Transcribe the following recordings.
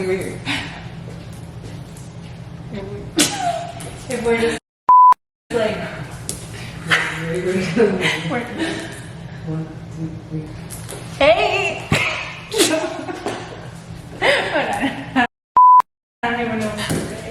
weird. If we're just like, One, two, three. hey! Hold on. I don't even know what to say.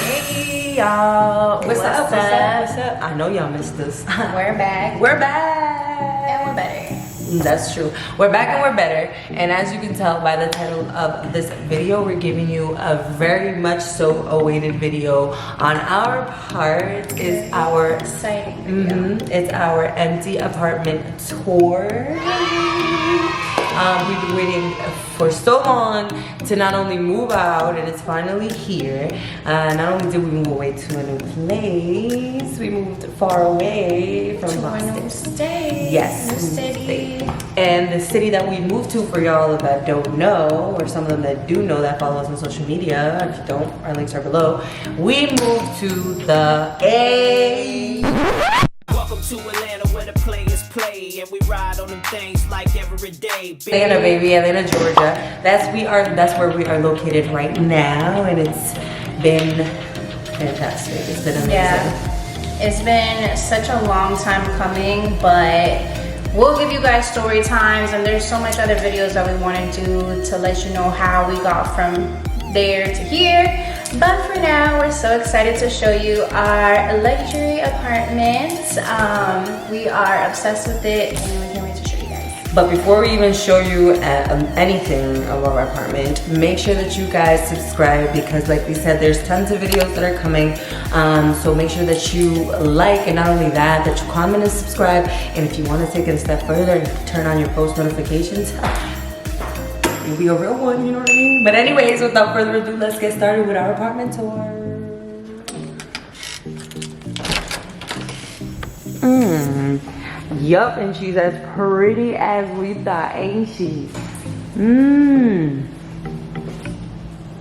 Hey y'all, what's up? I know y'all missed us. We're back. We're back. And we're better. That's true. We're back and we're better. And as you can tell by the title of this video, we're giving you a very much so awaited video on our part. Is our Exciting video. It's our empty apartment tour. We've been waiting for so long to not only move out, and it's finally here. Not only did we move away to a new place, we moved far away from Boston. To a new state. Yes, New city. And the city that we moved to, for y'all that don't know, or some of them that do know that follow us on social media, if you don't, our links are below. We moved to the A. Welcome to Atlanta where the players play and we ride on them things like every day. Atlanta, baby, Atlanta, Georgia. That's where we are located right now, and it's been fantastic. It's been amazing. Yeah, it's been such a long time coming, but we'll give you guys story times, and there's so much other videos that we want to do to let you know how we got from there to here. But for now, we're so excited to show you our luxury apartment. We are obsessed with it, and we can't wait to show you guys. But before we even show you anything of our apartment, make sure that you guys subscribe, because like we said, there's tons of videos that are coming. So make sure that you like, and not only that, that you comment and subscribe. And if you want to take it a step further and turn on your post notifications, you'll be a real one, you know what I mean? But anyways, without further ado, let's get started with our apartment tour. Yup, and she's as pretty as we thought, ain't she?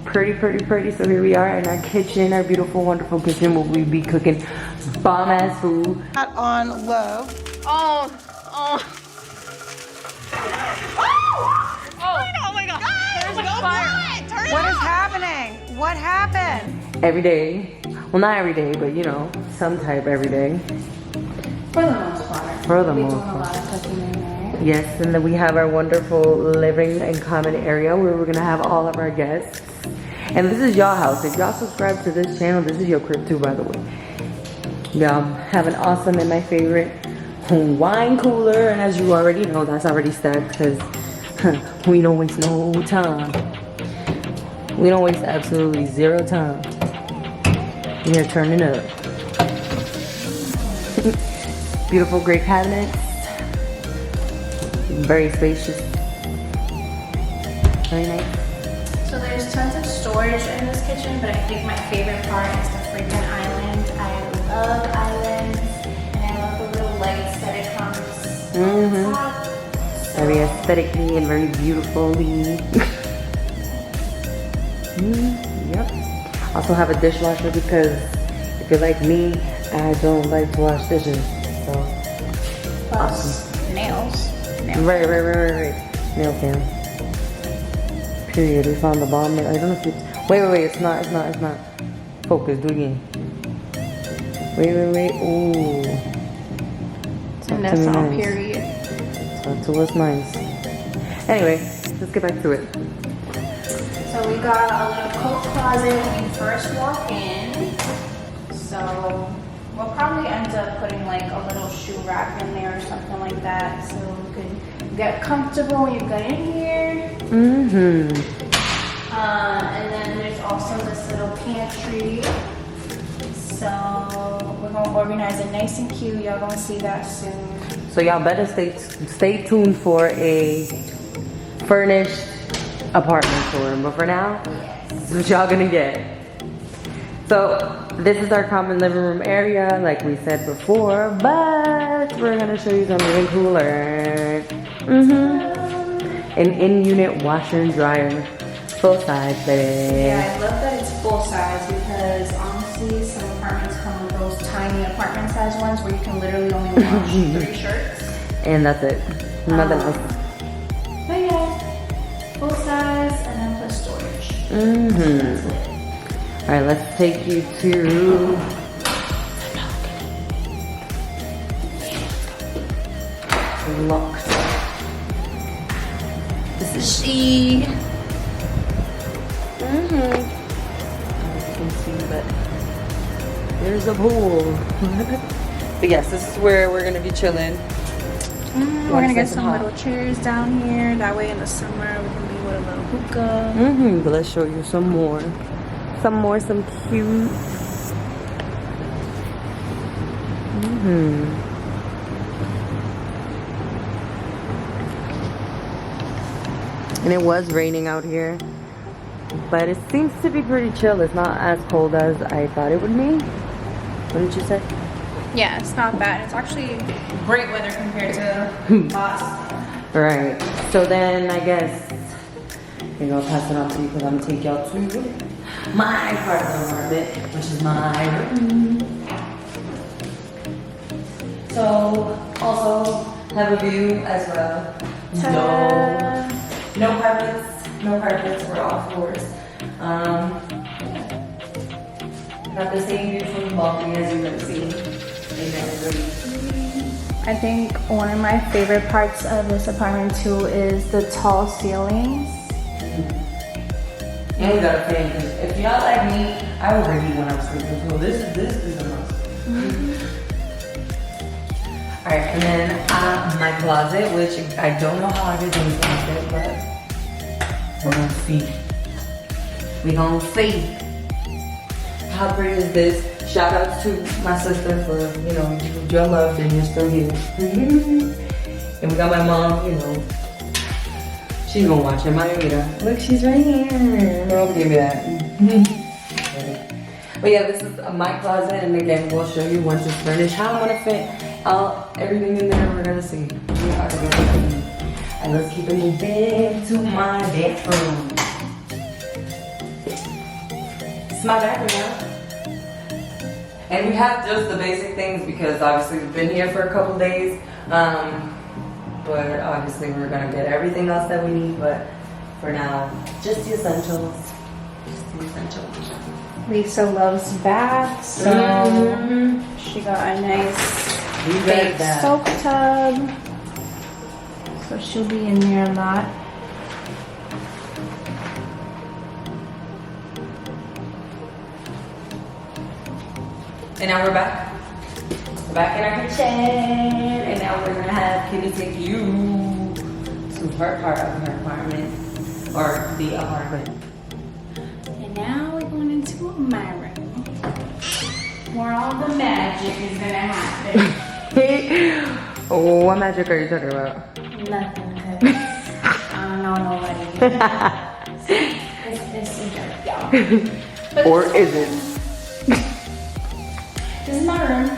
Pretty, pretty, pretty. So here we are in our kitchen, our beautiful, wonderful kitchen, where we be cooking bomb-ass food. Not on low. Oh my god. There's a fire. What is happening? What happened? Every day. Well, not every day, but you know, some type every day. For the most part. For the We're most doing a part. lot of cooking in there. Yes, and then we have our wonderful living and common area where we're gonna have all of our guests. And this is y'all house. If y'all subscribe to this channel, this is your crib too, by the way. Y'all have an awesome and my favorite wine cooler. And as you already know, that's already stacked because we don't waste no time. We don't waste absolutely zero time. We are turning up. Beautiful, great cabinets. Very spacious. Very nice. So there's tons of storage in this kitchen, but I think my favorite part is the freaking island. I love islands, and I love the little lights that it comes on top. Very aesthetically and very beautifully. Yep. Also have a dishwasher because if you're like me, I don't like to wash dishes. So Plus awesome. nails. Right. Nail cam. Period. We found the bomb. I don't know if it's. Wait. It's not. Focus. Do it again. Wait. Ooh. Talk And that's to me all nice. period. Talk to us nice. Anyway, let's get back to it. So we got a little coat closet when you first walk in. So we'll probably end up putting like a little shoe rack in there or something like that, so you can get comfortable when you get in here. And then there's also this little pantry. So we're gonna organize it nice and cute. Y'all gonna see that soon. So y'all better stay tuned for a furnished apartment tour. But for now, this is what y'all gonna get. So this is our common living room area, like we said before, but we're gonna show you something even cooler. An in-unit washer and dryer, full size, baby. Yeah, I love that it's full size because honestly, see some apartments come with those tiny apartment size ones where you can literally only wash 3 shirts. And that's it. Nothing else. But yeah, full size and then plus storage. Mm-hmm. All right, let's take you to. Locked. This is she. Mm-hmm. You can see that there's a pool. But yes, this is where we're gonna be chilling. We're gonna get some little chairs down here. That way in the summer we can be with a little hookah. Mm-hmm. But let's show you some more. Some cute. Mm-hmm. And it was raining out here, but it seems to be pretty chill. It's not as cold as I thought it would be. What did you say? Yeah, it's not bad. It's actually great weather compared to Boston. Right. So then I guess I'm gonna pass it on to you because I'm gonna take y'all to my part of the apartment, which is my room. So also have a view as well. No carpets for all floors. Got the same view from the balcony as you can see. I think one of my favorite parts of this apartment too is the tall ceilings. And we got a fan, because if y'all like me, I overheat when I'm sleeping. So this is a must. Alright, and then my closet, which I don't know how everything's gonna fit, but we're gonna see. We gonna see. How pretty is this? Shout out to my sister for, you know, your love and you're still here. And we got my mom, you know. She's gonna watch it, Mayura. Look, she's right here. I'll give you that. But yeah, this is my closet, and again, we'll show you once it's furnished how I'm gonna fit everything in there. We're gonna see. We are gonna see. And let's keep it moving to my bedroom. It's my bedroom now. And we have just the basic things because obviously we've been here for a couple days. But obviously we're gonna get everything else that we need, but for now, just the essentials. Just the essentials. Lisa loves baths, so she got a nice big soak tub. So she'll be in there a lot. And now we're back. We're back in our kitchen. And now we're gonna have Kitty take you to her part of her apartment. Or the apartment. And now we're going into my room, where all the magic is gonna happen. What magic are you talking about? Nothing, cause I don't know nobody. It's a joke, y'all. But Or is it? this is my room.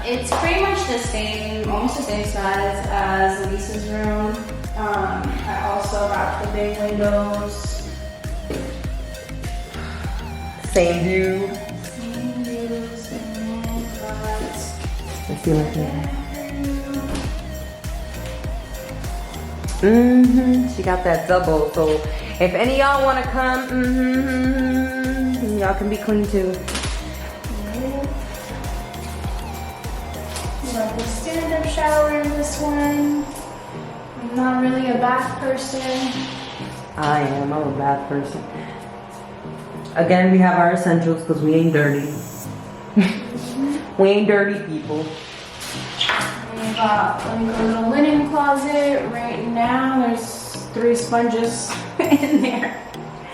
It's pretty much the same, almost the same size as Lisa's room. I also got the big windows. Same view. Same views, and I feel like that. She got that double. So if any of y'all want to come, y'all can be clean too. you got the stand-up shower in this one. I'm not really a bath person. I'm a bad person. Again, we have our essentials because we ain't dirty. We ain't dirty people. We got like a little linen closet. Right now, there's 3 sponges in there.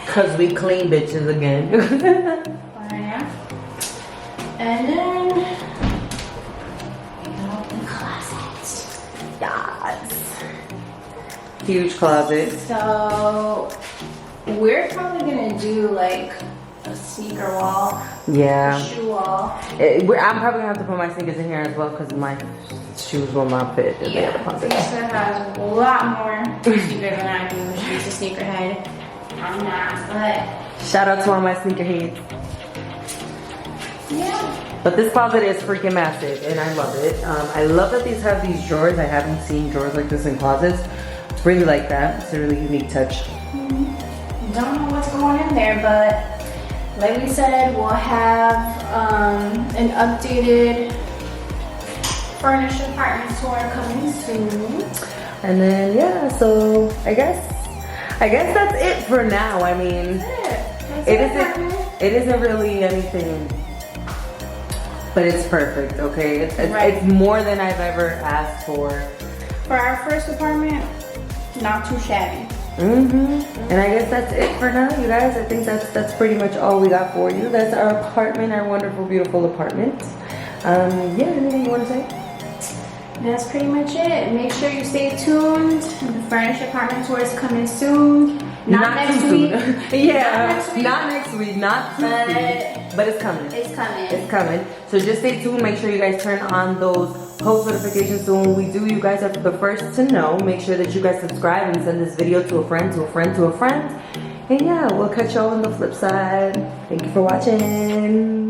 Cause we clean bitches again. Yeah. And then we got the closet. Yes. Huge closet. So we're probably gonna do like a sneaker wall, Yeah. a shoe wall. I'm probably gonna have to put my sneakers in here as well because my shoes will not fit. in there. Yeah, Lisa has a lot more sneakers than I do. She's a sneakerhead. I'm not, but Shout out to all my sneakerheads. Yeah. But this closet is freaking massive and I love it. I love that these have these drawers. I haven't seen drawers like this in closets. Really like that. It's a really unique touch. Don't know what's going in there, but like we said, we'll have an updated furnished apartment tour coming soon. And then yeah, so I guess that's it for now. I mean, it isn't really anything, but it's perfect. Okay, it's more than I've ever asked for. For our first apartment, not too shabby. And I guess that's it for now, you guys. I think that's pretty much all we got for you. That's our apartment, our wonderful, beautiful apartment. Yeah, anything you want to say? That's pretty much it. Make sure you stay tuned. The furnished apartment tour is coming soon. Not next too week. soon. Yeah, not next week, not too soon. But it's coming. It's coming. It's coming. So just stay tuned. Make sure you guys turn on those post notifications so when we do, you guys are the first to know. Make sure that you guys subscribe and send this video to a friend, to a friend, to a friend. And yeah, we'll catch y'all on the flip side. Thank you for watching.